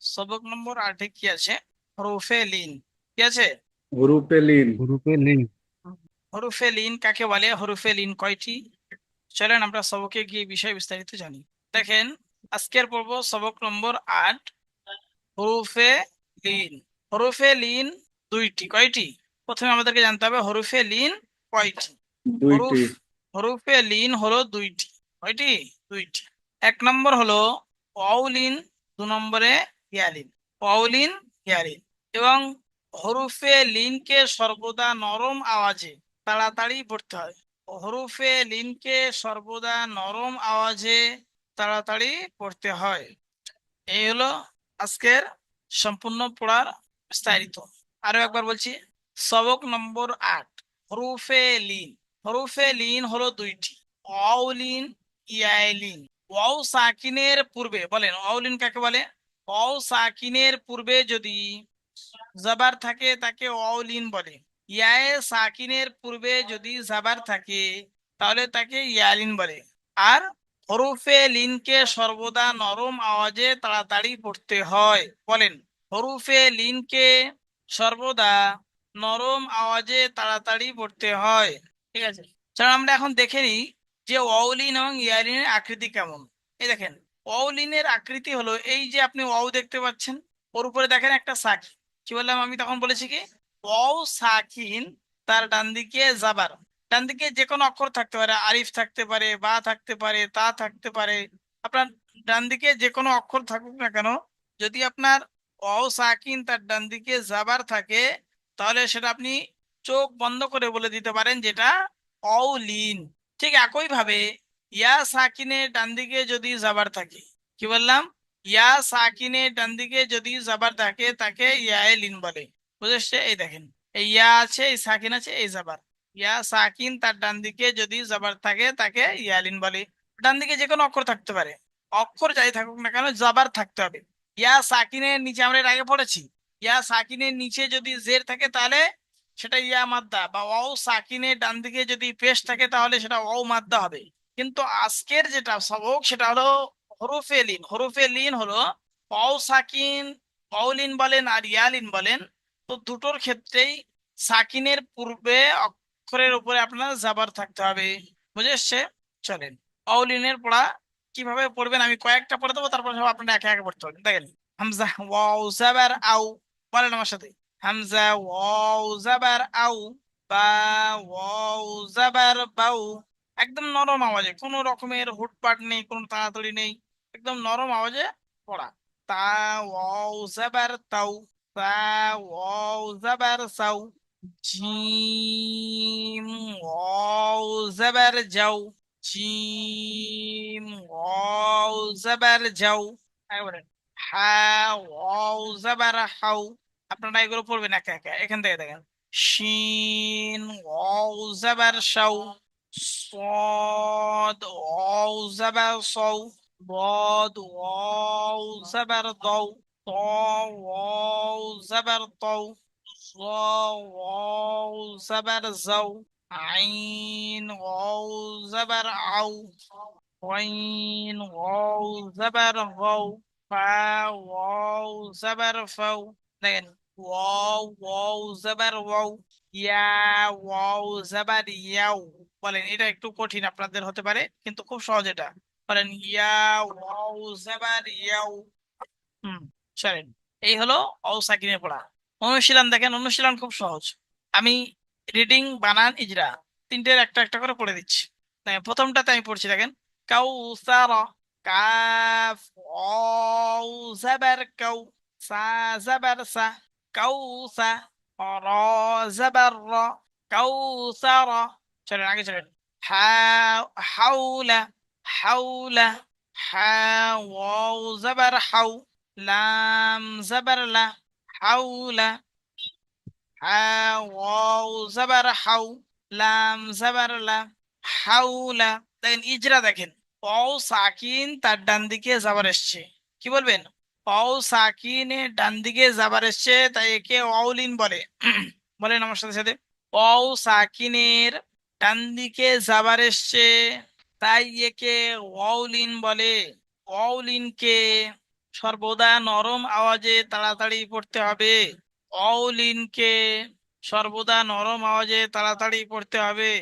সবক নম্বর 8-এ কি আছে? হরফে লিন। কি আছে? গ্রুপে লিন। গ্রুপে লিঙ্ক। হরফে লিন কাকে বলে? হরফে লিন কয়টি? চলেন আমরা সবকে গিয়ে বিষয় বিস্তারিত জানি। দেখেন, আজকের পর্ব সবক নম্বর 8, হরফে লিন। হরফে লিন দুইটি। কয়টি? প্রথমে আমাদেরকে জানতে হবে হরফে লিন কয়টি। দুইটি। হরফ হরফে লিন হলো দুইটি। কয়টি? দুইটি। এক নম্বর হলো ওয়াউলিন, দু নম্বরে ইয়ালিন। ওয়াউলিন, ইয়ালিন। এবং হরফে লিনকে সর্বদা নরম আওয়াজে তাড়াতাড়ি পড়তে হয়। হরফে লিনকে সর্বদা নরম আওয়াজে তাড়াতাড়ি পড়তে হয়। এই হলো আজকের সম্পূর্ণ পড়ার বিস্তারিত। আরো একবার বলছি, সবক নম্বর 8, হরফে লিন। হরফে লিন হলো দুইটি, ওয়াউলিন, ইয়াইলিন। ওয়াও সাকিনের পূর্বে, বলেন ওয়াউলিন কাকে বলে? ওয়াও সাকিনের পূর্বে যদি জবর থাকে তাকে ওয়াউলিন বলে। ইয়ায়ে সাকিনের পূর্বে যদি জবর থাকে তাহলে তাকে ইয়ালিন বলে। আর হরফে লিনকে সর্বদা নরম আওয়াজে তাড়াতাড়ি পড়তে হয়। বলেন, হরফে লিনকে সর্বদা নরম আওয়াজে তাড়াতাড়ি পড়তে হয়। ঠিক আছে, চলো আমরা এখন দেখে নিই যে ওয়াউলিন এবং ইয়ালিনের আকৃতি কেমন। এই দেখেন, ওয়াউলিনের আকৃতি হলো এই যে আপনি ওয়াও দেখতে পাচ্ছেন, ওর উপরে দেখেন একটা সাকিন। কি বললাম আমি তখন? বলেছি কি ওয়াও সাকিন, তার ডান দিকে জাবার। ডান দিকে যে কোনো অক্ষর থাকতে পারে, আলিফ থাকতে পারে, বা থাকতে পারে, তা থাকতে পারে। আপনার ডান দিকে যে কোনো অক্ষর থাকুক না কেন, যদি আপনার ওয়াও সাকিন তার ডান দিকে জাবার থাকে, তাহলে সেটা আপনি চোখ বন্ধ করে বলে দিতে পারেন যেটা অলিন। ঠিক একই ভাবে ইয়া সাকিনের ডান দিকে যদি জাবার থাকে, কি বললাম? ইয়া সাকিনের ডান দিকে যদি জাবার থাকে তাকে ইয়ায়ে লিন বলে। বুঝেছে? এই দেখেন, এই ইয়া আছে, এই সাকিন আছে, এই জাবার। ইয়া সাকিন তার ডান দিকে যদি জাবার থাকে তাকে ইয়ালিন বলে। ডান দিকে যে কোনো অক্ষর থাকতে পারে, অক্ষর যাই থাকুক না কেন জাবার থাকতে হবে। ইয়া সাকিনের নিচে আমরা এর আগে পড়েছি, ইয়া সাকিনের নিচে যদি জের থাকে তাহলে সেটা ইয়া মাদ্দা, বা ওয়াও সাকিনের ডান দিকে যদি পেশ থাকে তাহলে সেটা ওয়াও মাদ্দা হবে। কিন্তু আজকের যেটা সবক সেটা হলো হরফে লিন। হরফে লিন হলো ওয়াও সাকিন, ওয়াউলিন বলেন আর ইয়ালিন বলেন, তো দুটোর ক্ষেত্রেই সাকিনের পূর্বে অক্ষরের উপরে আপনার জাবার থাকতে হবে। বুঝে এসছে? চলেন অলিনের পড়া কিভাবে পড়বেন আমি কয়েকটা পড়ে দেবো, তারপর সব আপনারা একে একে পড়তে পারবেন। দেখেন, হামজা ওয়াও জাবার আউ, বলেন আমার সাথে, হামজা ওয়াও জাবার আউ, বা ওয়াও জাবার বাউ। একদম নরম আওয়াজে, কোনো রকমের হুটপাট নেই, কোনো তাড়াতাড়ি নেই, একদম নরম আওয়াজে পড়া। তা ওয়াও জাবার তাউ, তা ওয়াও জাবার সাউ। জিম ওয়াও জাবার যাও, জিম ওয়াও জাবার যাও। একবারে হা ওয়াও জাবার হাউ। আপনারা এগুলো পড়বেন একা একা। এখান থেকে দেখেন, শিন ওয়াও জাবার শাও, صاد واو زبر صو، ضاد واو زبر ضو، طا واو زبر طو، ظا واو زبر زو، عين واو زبر عو، غين واو زبر غو، فا واو زبر فو। দেখেন, ওয়াও ওয়াও জবর ওয়াও, ইয়া ওয়াও জবর ইয়াও। বলেন, এটা একটু কঠিন আপনাদের হতে পারে কিন্তু খুব সহজ এটা। বলেন ইয়া ওয়াও জবর ইয়াও। হুম, চলেন, এই হলো অও সাকিনের পড়া। অনুশীলন দেখেন, অনুশীলন খুব সহজ। আমি রিডিং, বানান, ইজরা তিনটের একটা একটা করে পড়ে দিচ্ছি। দেখেন, প্রথমটাতে আমি পড়ছি, দেখেন, কাউসার, কাফ ওয়াও জবর কৌ, সা জবর সা, কাউসা, র জবর র, কাউসার। চলেন আগে চলেন, হা হাউলা, হাউলা, হা ওয়াও জবর হাউ, লাম জবর লা, হাউলা, হা ওয়াও জবর হাউ, লাম জবর লা, হাউলা। দেখেন ইজরা দেখেন, ওয়াও সাকিন তার ডান দিকে জাবার এসছে। কি বলবেন? ওয়াও সাকিনের ডান দিকে জাবার এসছে, তাই একে ওয়াউলিন বলে। বলেন আমার সাথে সাথে, ওয়াও সাকিনের ডান দিকে জাবার এসছে, তাই একে ওয়াউলিন বলে। ওয়াউলিনকে সর্বদা নরম আওয়াজে তাড়াতাড়ি পড়তে হবে। অলিনকে সর্বদা নরম আওয়াজে তাড়াতাড়ি পড়তে হবে।